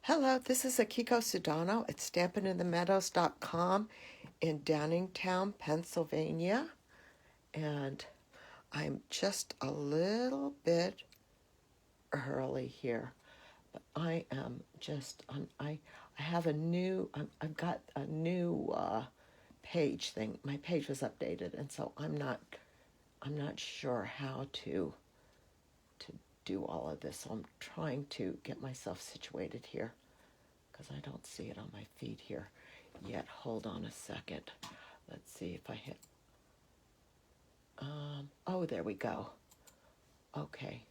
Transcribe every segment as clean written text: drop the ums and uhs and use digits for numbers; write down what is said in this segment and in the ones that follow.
Hello, this is Akiko Sudano at StampinInTheMeadows.com in Downingtown, Pennsylvania. And I'm just a little bit early here, but I am just, I have a new, I've got a new page thing. My page was updated, and so I'm not sure how to do all of this. So I'm trying to get myself situated here, because I don't see it on my feed here yet. Hold on a second. Let's see if I hit. Oh, there we go. Okay.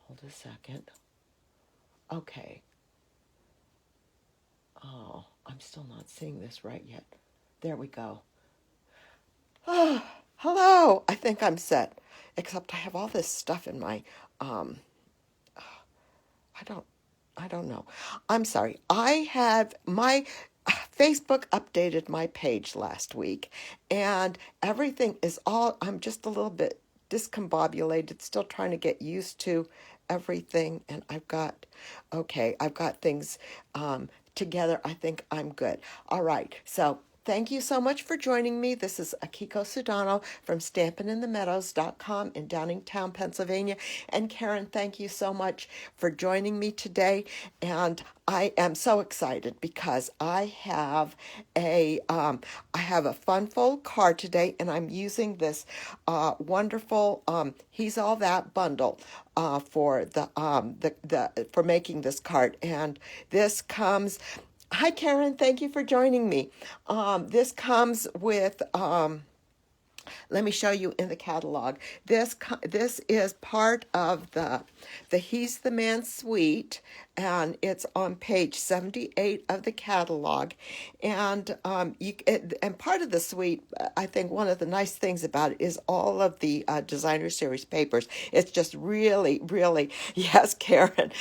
Hold a second. Okay. Oh, I'm still not seeing this right yet. There we go. Oh, hello. I think I'm set. Except I have all this stuff in my, I don't know. I'm sorry. I have my Facebook updated my page last week, and everything is all, I'm just a little bit discombobulated, still trying to get used to everything. And I've got things together. I think I'm good. All right. So thank you so much for joining me. This is Akiko Sudano from StampinInTheMeadows.com in Downingtown, Pennsylvania. And Karen, thank you so much for joining me today. And I am so excited because I have a fun fold card today, and I'm using this wonderful He's All That bundle for for making this card. And this comes. Hi, Karen. Thank you for joining me. This comes with. Let me show you in the catalog. This is part of the He's the Man suite, and it's on page 78 of the catalog. And and part of the suite, I think one of the nice things about it is all of the designer series papers. It's just really, really, yes, Karen,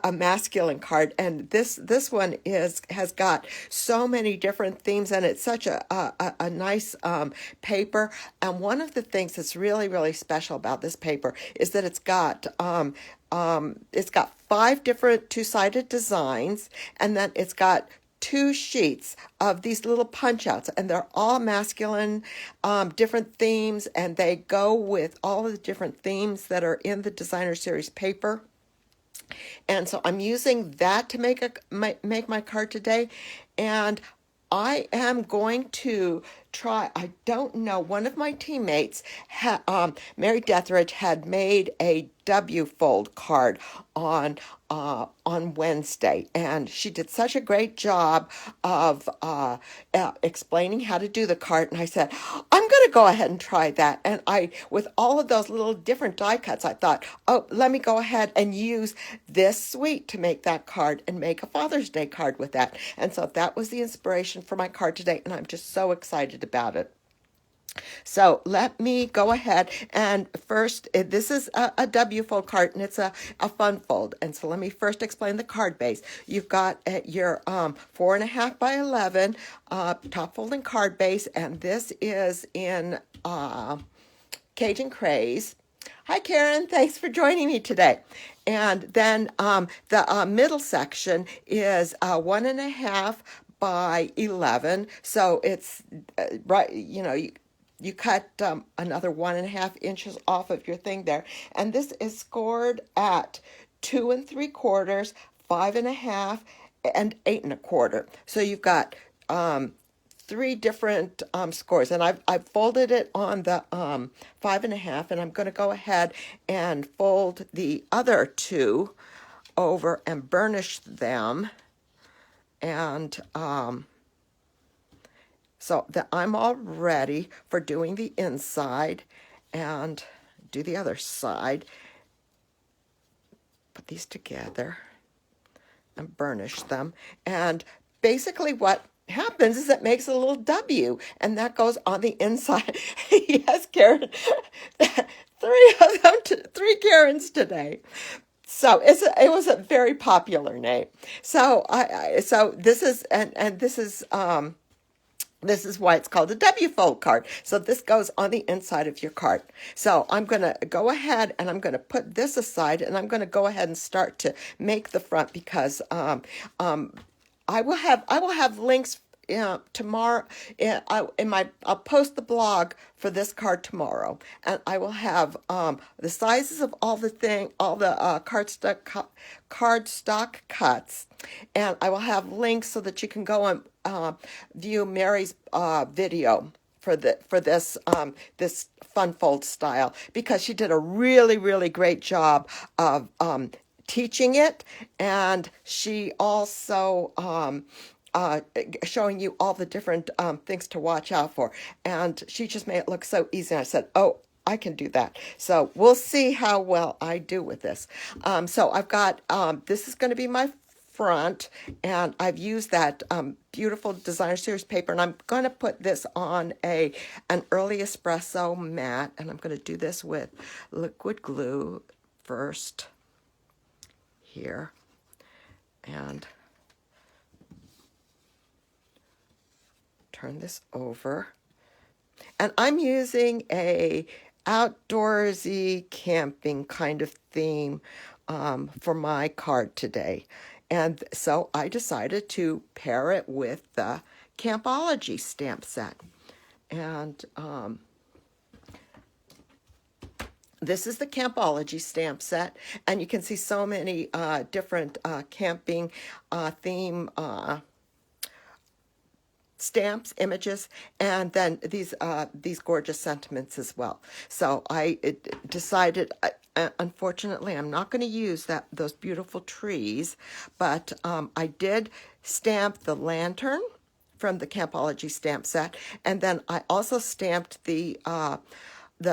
a masculine card. And this one has got so many different themes, and it's such a nice paper. And one of the things that's really, really special about this paper is that it's got 5 different two-sided designs, and then it's got 2 sheets of these little punch outs, and they're all masculine, different themes, and they go with all of the different themes that are in the designer series paper. And so I'm using that to make my card today. And I am going to try, I don't know, one of my teammates, Mary Deathridge, had made a W fold card on Wednesday, and she did such a great job of explaining how to do the card. And I said, I'm going to go ahead and try that. And with all of those little different die cuts, I thought, oh, let me go ahead and use this suite to make that card and make a Father's Day card with that. And so that was the inspiration for my card today, and I'm just so excited about it. So let me go ahead, and first, this is a W fold card, and it's a fun fold. And so let me first explain the card base. You've got your 4.5 by 11 top folding card base, and this is in Cajun Craze. Hi, Karen. Thanks for joining me today. And then the middle section is 1.5 by 11. So it's right, you cut another 1.5 inches off of your thing there. And this is scored at 2 3/4, 5.5, and 8 1/4. So you've got 3 different scores, and I've folded it on the 5.5, and I'm going to go ahead and fold the other 2 over and burnish them. And so that I'm all ready for doing the inside, and do the other side. Put these together and burnish them. And basically what happens is it makes a little W, and that goes on the inside. Yes, Karen. 3 Karens today. So it was a very popular name. So this is This is why it's called a W fold card. So this goes on the inside of your card. So I'm going to go ahead and I'm going to put this aside, and I'm going to go ahead and start to make the front, because I will have links tomorrow. I'll post the blog for this card tomorrow, and I will have the sizes of all the cardstock cuts, and I will have links so that you can go and view Mary's video for this fun fold style, because she did a really great job of teaching it, and she also showing you all the different things to watch out for, and she just made it look so easy. And I said, oh, I can do that. So we'll see how well I do with this. So I've got this is going to be my front, and I've used that beautiful designer series paper, and I'm going to put this on an early espresso mat, and I'm going to do this with liquid glue first here, and turn this over. And I'm using a outdoorsy camping kind of theme for my card today. And so I decided to pair it with the Campology stamp set. And this is the Campology stamp set. And you can see so many different camping theme stamps, images, and then these gorgeous sentiments as well. So I decided, unfortunately, I'm not going to use those beautiful trees, but I did stamp the lantern from the Campology stamp set, and then I also stamped the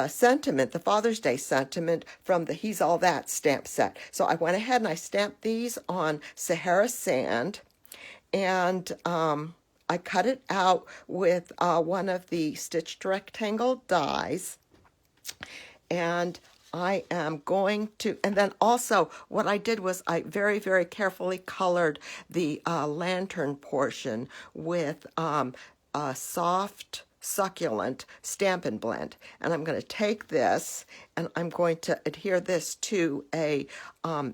sentiment, the Father's Day sentiment from the He's All That stamp set. So I went ahead and I stamped these on Sahara Sand, and I cut it out with one of the stitched rectangle dies, and I am going to, and then also what I did was I very carefully colored the lantern portion with a soft Succulent Stampin' Blend. And I'm going to take this and I'm going to adhere this to a early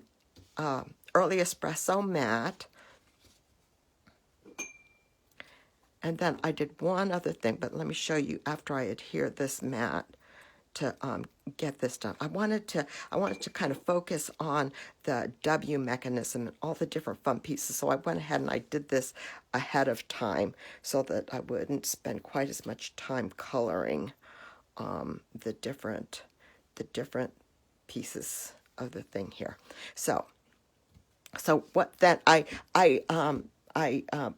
espresso mat. And then I did one other thing, but let me show you after I adhere this mat to get this done. I wanted to kind of focus on the W mechanism and all the different fun pieces. So I went ahead and I did this ahead of time so that I wouldn't spend quite as much time coloring the different pieces of the thing here. So what then I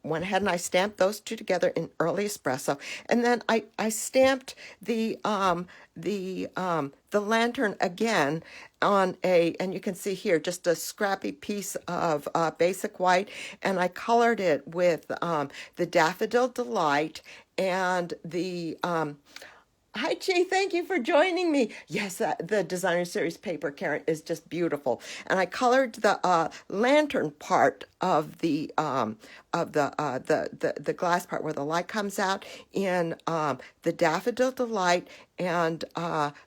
went ahead and I stamped those two together in early espresso, and then I stamped the lantern again on and you can see here just a scrappy piece of basic white, and I colored it with the Daffodil Delight and the hi, Chi. Thank you for joining me. Yes, the designer series paper, Karen, is just beautiful. And I colored the lantern part of the glass part where the light comes out in the Daffodil Delight and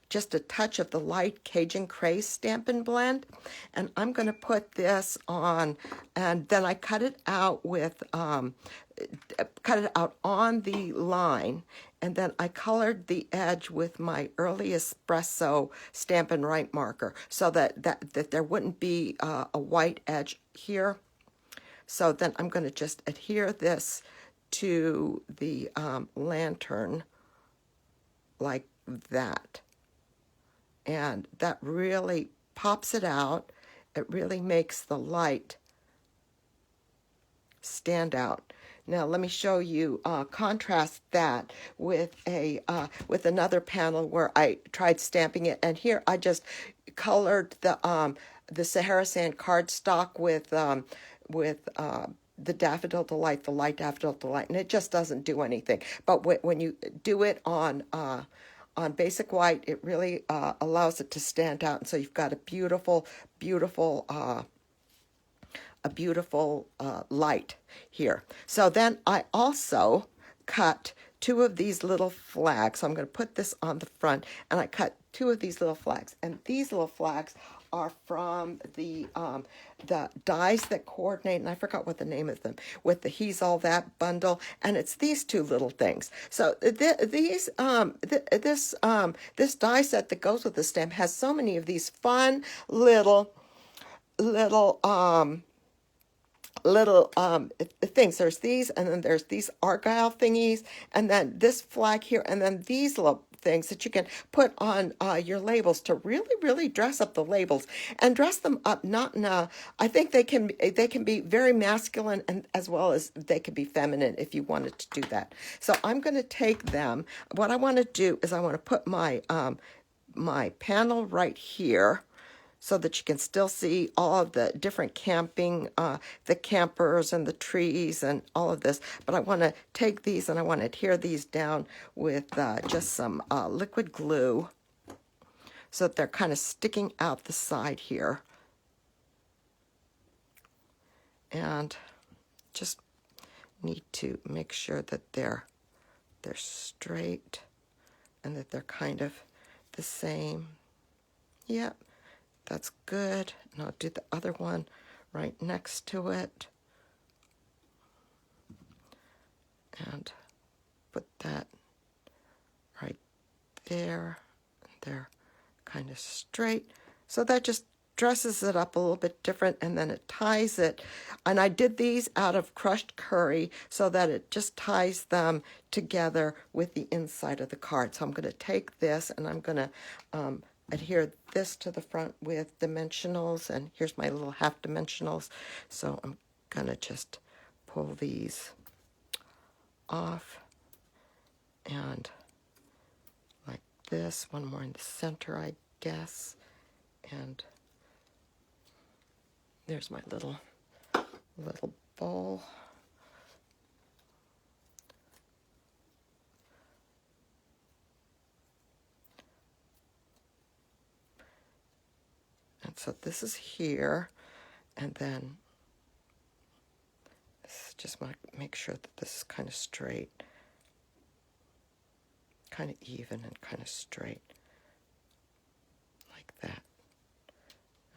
just a touch of the light Cajun Craze Stampin' Blend. And I'm going to put this on, and then I cut it out with on the line, and then I colored the edge with my early espresso Stampin' Right marker so that there wouldn't be a white edge here. So then I'm going to just adhere this to the lantern like that. And that really pops it out. It really makes the light stand out. Now let me show you, contrast that with another panel where I tried stamping it, and here I just colored the Sahara Sand cardstock with the Daffodil Delight, the light Daffodil Delight, and it just doesn't do anything. But when you do it on basic white, it really allows it to stand out, and so you've got a beautiful light here. So then I also cut two of these little flags. So I'm going to put this on the front, and I cut two of these little flags. And these little flags are from the dies that coordinate, and I forgot what the name of them, with the He's All That bundle, and it's these two little things. So this die set that goes with the stamp has so many of these fun little things. There's these, and then there's these argyle thingies, and then this flag here, and then these little things that you can put on your labels to really dress up the labels, and dress them up not in a, I think they can be very masculine, and as well as they can be feminine if you wanted to do that. So I'm going to take them. What I want to do is I want to put my my panel right here, so that you can still see all of the different camping, the campers and the trees and all of this. But I want to take these and I want to adhere these down with just some liquid glue, so that they're kind of sticking out the side here. And just need to make sure that they're straight and that they're kind of the same. Yep. That's good. And I'll do the other one right next to it. And put that right there. They're kind of straight. So that just dresses it up a little bit different, and then it ties it. And I did these out of crushed curry so that it just ties them together with the inside of the card. So I'm going to take this and I'm going to adhere this to the front with dimensionals, and here's my little half dimensionals. So I'm gonna just pull these off, and like this, one more in the center, I guess, and there's my little bowl. And so this is here, and then just want to make sure that this is kind of straight, kind of even and kind of straight, like that.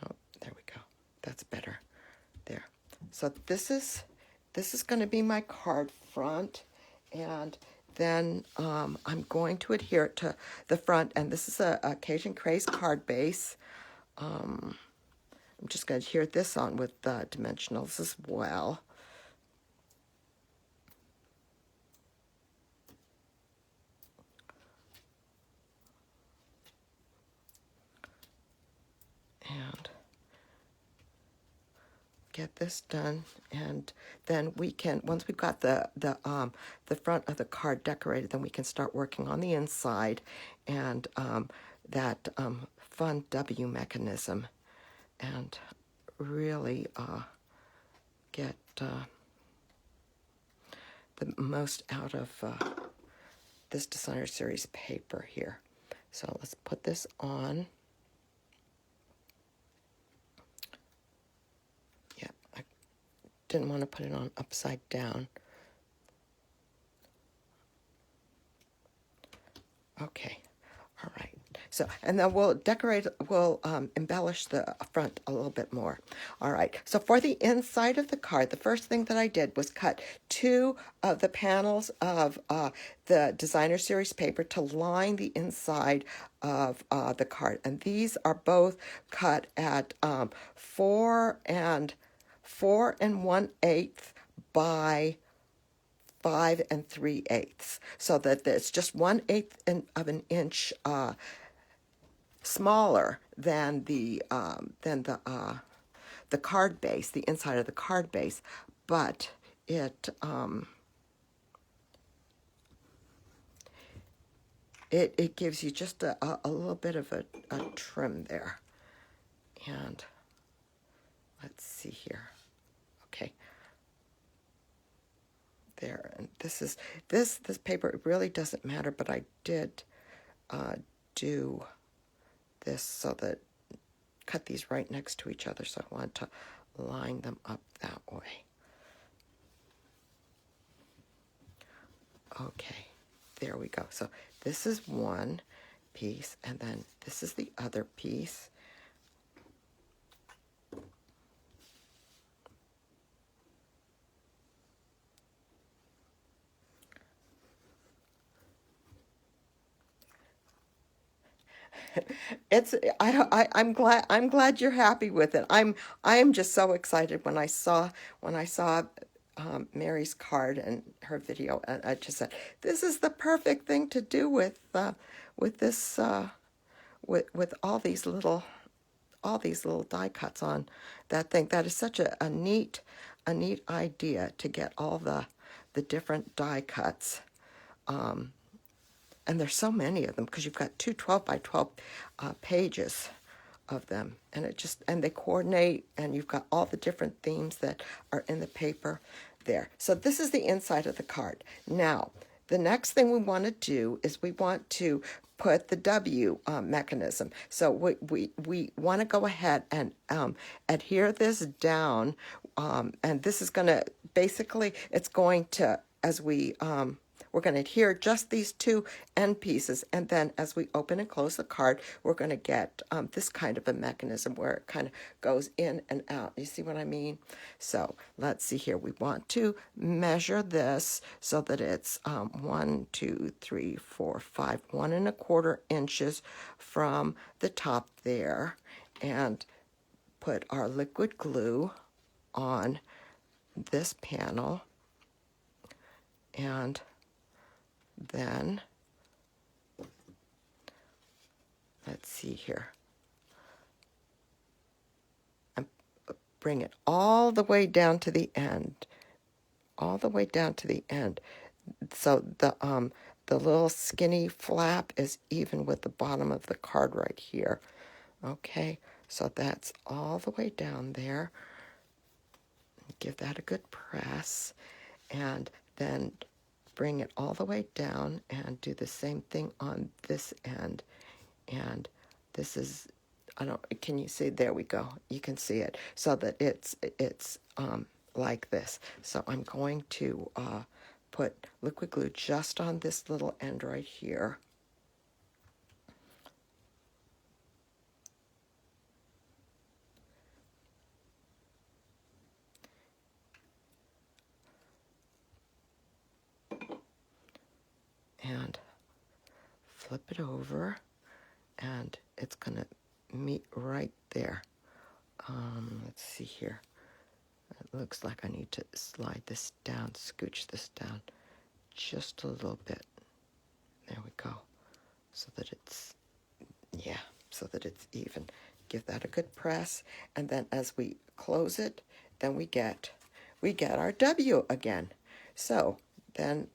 Oh, there we go. That's better. There. So this is going to be my card front, and then I'm going to adhere it to the front, and this is a Cajun Craze card base. I'm just going to adhere this on with dimensionals as well. And get this done, and then we can, once we've got the front of the card decorated, then we can start working on the inside and that fun W mechanism, and really get the most out of this designer series paper here. So let's put this on. Yeah, I didn't want to put it on upside down. Okay, all right. So, and then we'll embellish the front a little bit more. All right, so for the inside of the card, the first thing that I did was cut two of the panels of the designer series paper to line the inside of the card. And these are both cut at 4 1/8 by 5 3/8, so that it's just 1/8 of an inch smaller than the card base, the inside of the card base, but it gives you just a little bit of a trim there. And let's see here. Okay. There, and this paper, it really doesn't matter, but I did do this so that, cut these right next to each other, so I want to line them up that way. Okay, there we go. So this is one piece, and then this is the other piece. It's I'm glad you're happy with it. I am just so excited when I saw Mary's card and her video, and I just said this is the perfect thing to do with this with all these little die cuts on that thing. That is such a neat idea to get all the different die cuts. And there's so many of them because you've got two 12 by 12 pages of them, and and they coordinate, and you've got all the different themes that are in the paper there. So this is the inside of the card. Now, the next thing we want to do is we want to put the W mechanism. So we want to go ahead and adhere this down, and this is going to basically, it's going to, as we're going to adhere just these two end pieces, and then as we open and close the card, we're going to get this kind of a mechanism where it kind of goes in and out. You see what I mean? So let's see here. We want to measure this so that it's 1, 2, 3, 4, 5, 1¼ inches from the top there, and put our liquid glue on this panel, and then let's see here, and bring it all the way down to the end, so the little skinny flap is even with the bottom of the card right here. Okay, so that's all the way down there. Give that a good press, and then bring it all the way down and do the same thing on this end. And this is, can you see? There we go. You can see it, so that it's like this. So I'm going to put liquid glue just on this little end right here. And flip it over, and it's going to meet right there. Let's see here. It looks like I need to slide this down, scooch this down just a little bit. There we go. So that it's, so that it's even. Give that a good press, and then as we close it, then we get our W again. So then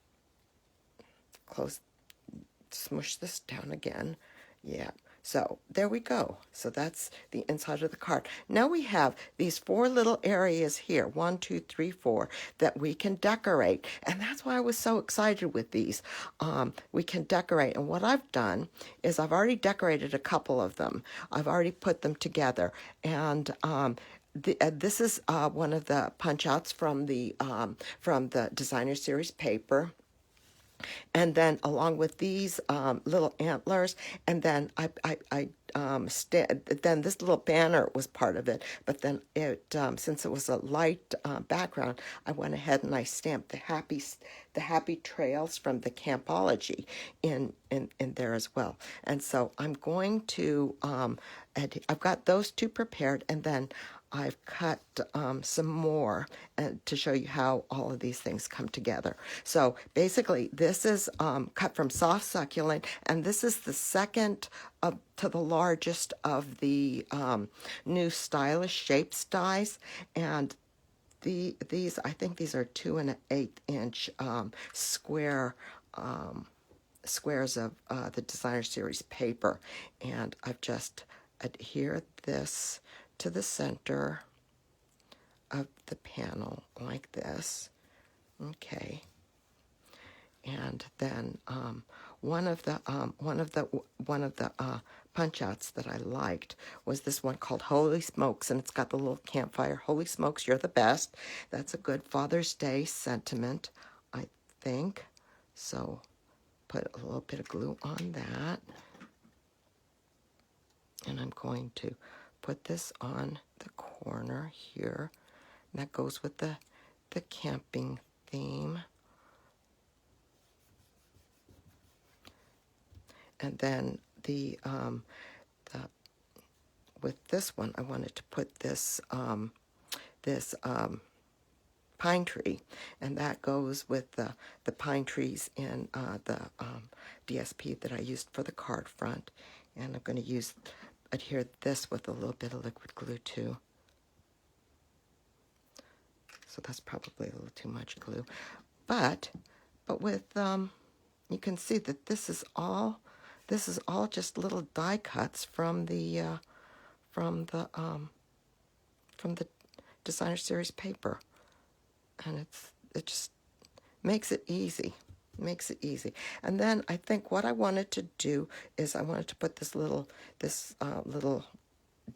smush this down again. Yeah. So there we go. So that's the inside of the card. Now we have these 4 little areas here, 1, 2, 3, 4, that we can decorate. And that's why I was so excited with these. We can decorate. And what I've done is I've already decorated a couple of them. I've already put them together. And this is one of the punch outs from the designer series paper. And then along with these little antlers, and then then this little banner was part of it. But then since it was a light background, I went ahead and I stamped the happy trails from the Campology in there as well. And so I'm going to I've got those two prepared, and then I've cut some more to show you how all of these things come together. So basically, this is cut from soft succulent, and this is the second to the largest of the new stylish shapes dies. And these, I think these are 2 1/8 inch squares of the designer series paper. And I've just adhered this to the center of the panel like this. Okay. And then one of the punch outs that I liked was this one called Holy Smokes, and it's got the little campfire. Holy smokes, you're the best. That's a good Father's Day sentiment, I think. So put a little bit of glue on that. And I'm going to put this on the corner here. And that goes with the camping theme. And then with this one, I wanted to put this pine tree, and that goes with the pine trees in the DSP that I used for the card front. And I'm going to adhere this with a little bit of liquid glue too. So that's probably a little too much glue, but with you can see that this is all just little die cuts from the designer series paper, and it just makes it easy. And then I think what I wanted to do is I wanted to put this little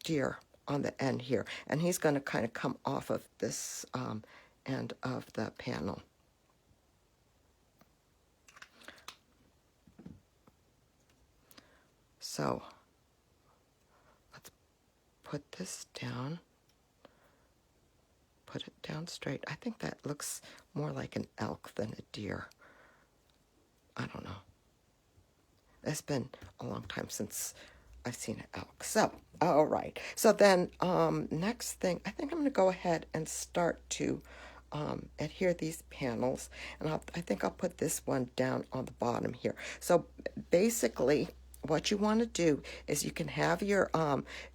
deer on the end here, and he's going to kind of come off of this end of the panel. So let's put this down, put it down straight. I think that looks more like an elk than a deer. I don't know. It's been a long time since I've seen an elk. So, all right. So then next thing, I think I'm going to go ahead and start to adhere these panels. And I think I'll put this one down on the bottom here. So basically, what you want to do is you can have your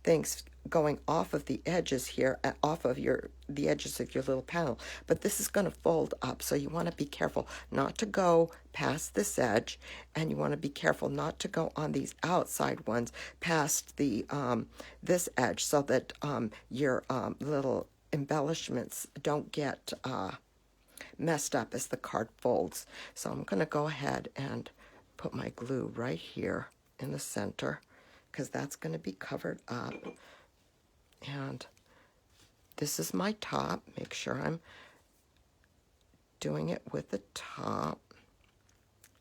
things going off of the edges here, off of the edges of your little panel, but this is going to fold up, so you want to be careful not to go past this edge, and you want to be careful not to go on these outside ones past the this edge, so that your little embellishments don't get messed up as the card folds. So I'm going to go ahead and put my glue right here in the center, because that's going to be covered up. And this is my top. Make sure I'm doing it with the top.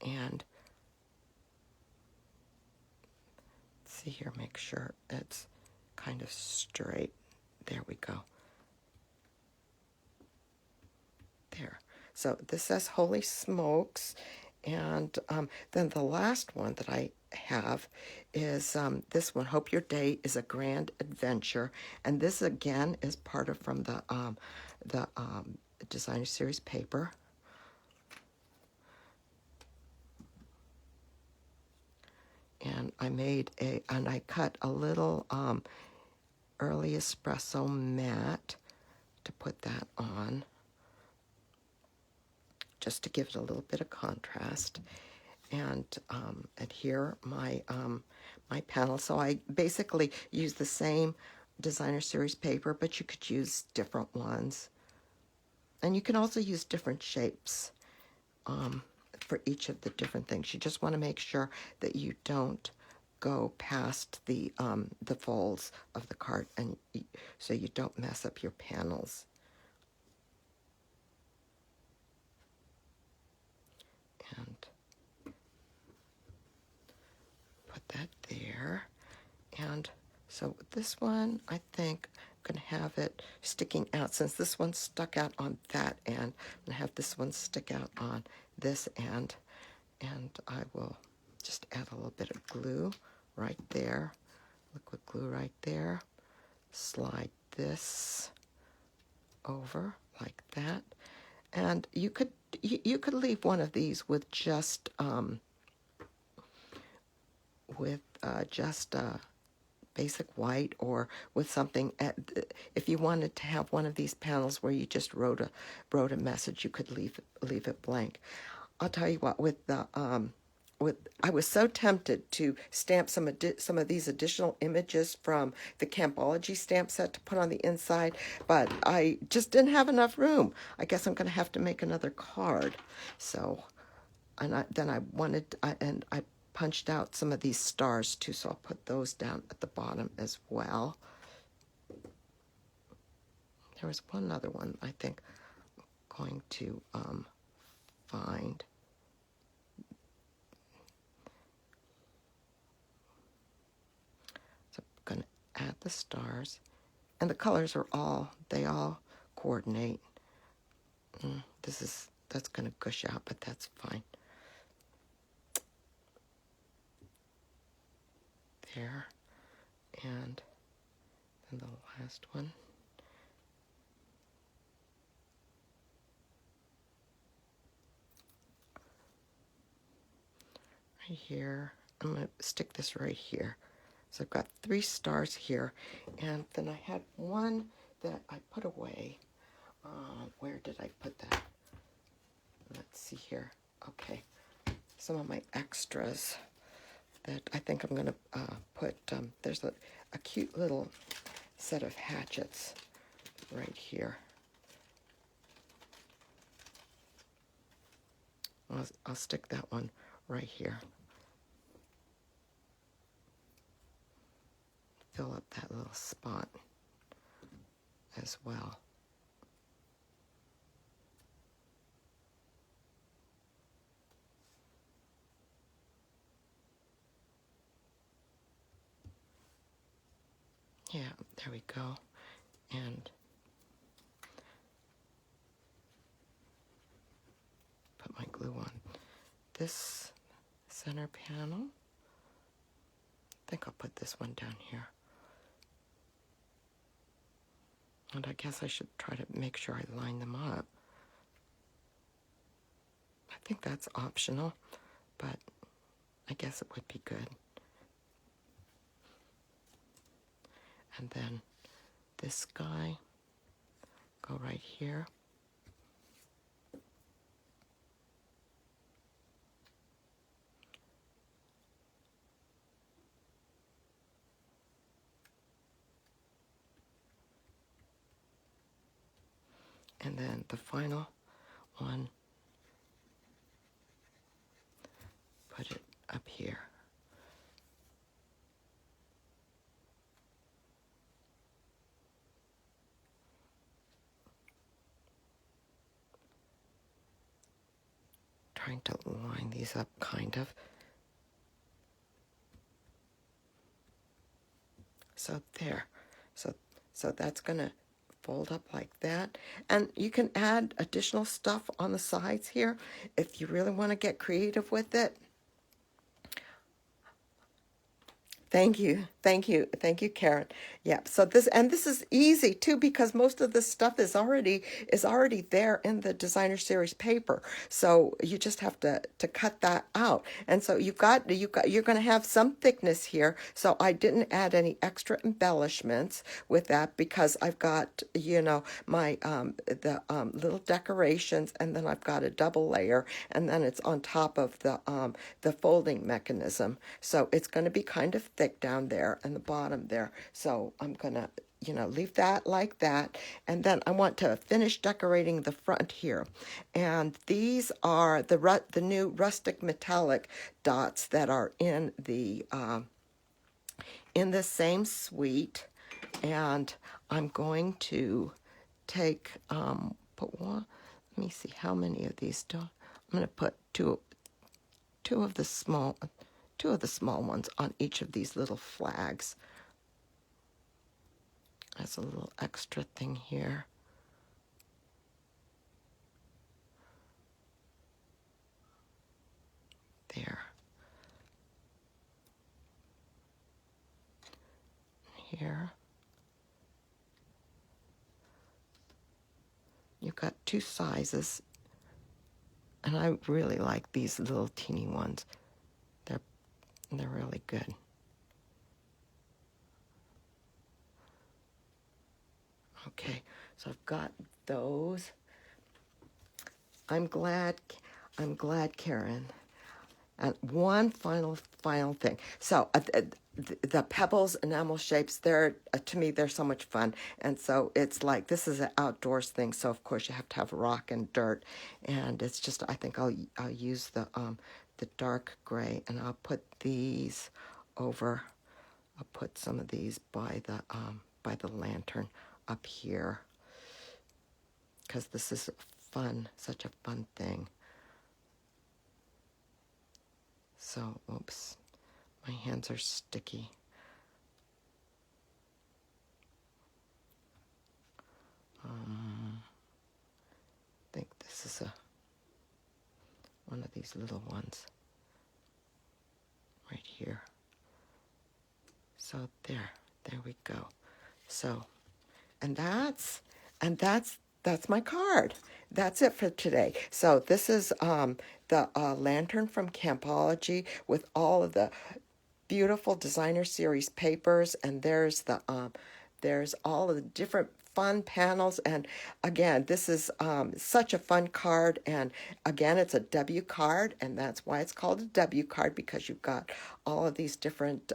And see here, make sure it's kind of straight. There we go. There. So this says Holy Smokes. And then the last one that I have is this one, Hope Your Day is a Grand Adventure. And this again is part of from the designer series paper. And I cut a little early espresso mat to put that on, just to give it a little bit of contrast, and adhere my my panel. So I basically use the same designer series paper, but you could use different ones, and you can also use different shapes for each of the different things. You just want to make sure that you don't go past the folds of the card, and so you don't mess up your panels. And put that there. And so this one, I think I'm going to have it sticking out. Since this one stuck out on that end, I'm going to have this one stick out on this end. And I will just add a little bit of glue right there, liquid glue right there. Slide this over like that. And you could leave one of these with just basic white, or with something if you wanted to have one of these panels where you just wrote a message, you could leave it blank. I'll tell you what, I was so tempted to stamp some of these additional images from the Campology stamp set to put on the inside, but I just didn't have enough room. I guess I'm going to have to make another card. So, and I punched out some of these stars too, so I'll put those down at the bottom as well. There was one other one I think I'm going to find. the stars. And the colors are they all coordinate. That's going to gush out, but that's fine. There. And then the last one. Right here. I'm going to stick this right here. So I've got 3 stars here. And then I had one that I put away. Where did I put that? Let's see here. Okay. Some of my extras that I think I'm going to put. There's a cute little set of hatchets right here. I'll stick that one right here. Fill up that little spot as well. Yeah, there we go. And put my glue on this center panel. I think I'll put this one down here. And I guess I should try to make sure I line them up. I think that's optional, but I guess it would be good. And then this guy, go right here. And then the final one, put it up here. Trying to line these up, kind of. So there. So that's going to fold up like that. And you can add additional stuff on the sides here if you really want to get creative with it. Thank you, Karen. Yeah. So this is easy too because most of the stuff is already there in the designer series paper. So you just have to cut that out. And so you're going to have some thickness here. So I didn't add any extra embellishments with that because I've got my little decorations, and then I've got a double layer, and then it's on top of the folding mechanism. So it's going to be kind of thick down there and the bottom there. So I'm gonna leave that like that, and then I want to finish decorating the front here. And these are the new rustic metallic dots that are in the same suite. And I'm going to take put one. Let me see how many of these do. I'm going to put two of the small ones on each of these little flags. That's a little extra thing here. There. Here. You've got 2 sizes, and I really like these little teeny ones. They're really good. Okay, so I've got those. I'm glad, Karen. And one final thing. So the pebbles, enamel shapes, to me, they're so much fun. And so it's like, this is an outdoors thing. So of course you have to have rock and dirt. And it's just, I think I'll use the dark gray, and I'll put these over. I'll put some of these by the lantern up here, because this is fun, such a fun thing. So, oops, my hands are sticky. these little ones right here. So there we go. So, and that's my card. That's it for today. So this is the lantern from Campology with all of the beautiful designer series papers, and there's all of the different fun panels. And again, this is such a fun card, and again, it's a W card, and that's why it's called a W card, because you've got all of these different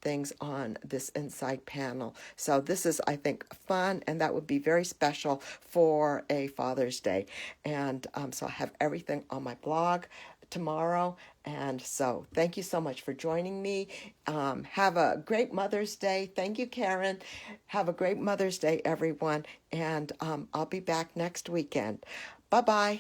things on this inside panel. So this is, I think, fun, and that would be very special for a Father's Day. And so I have everything on my blog tomorrow. And so thank you so much for joining me. Have a great Mother's Day. Thank you, Karen. Have a great Mother's Day, everyone. And I'll be back next weekend. Bye-bye.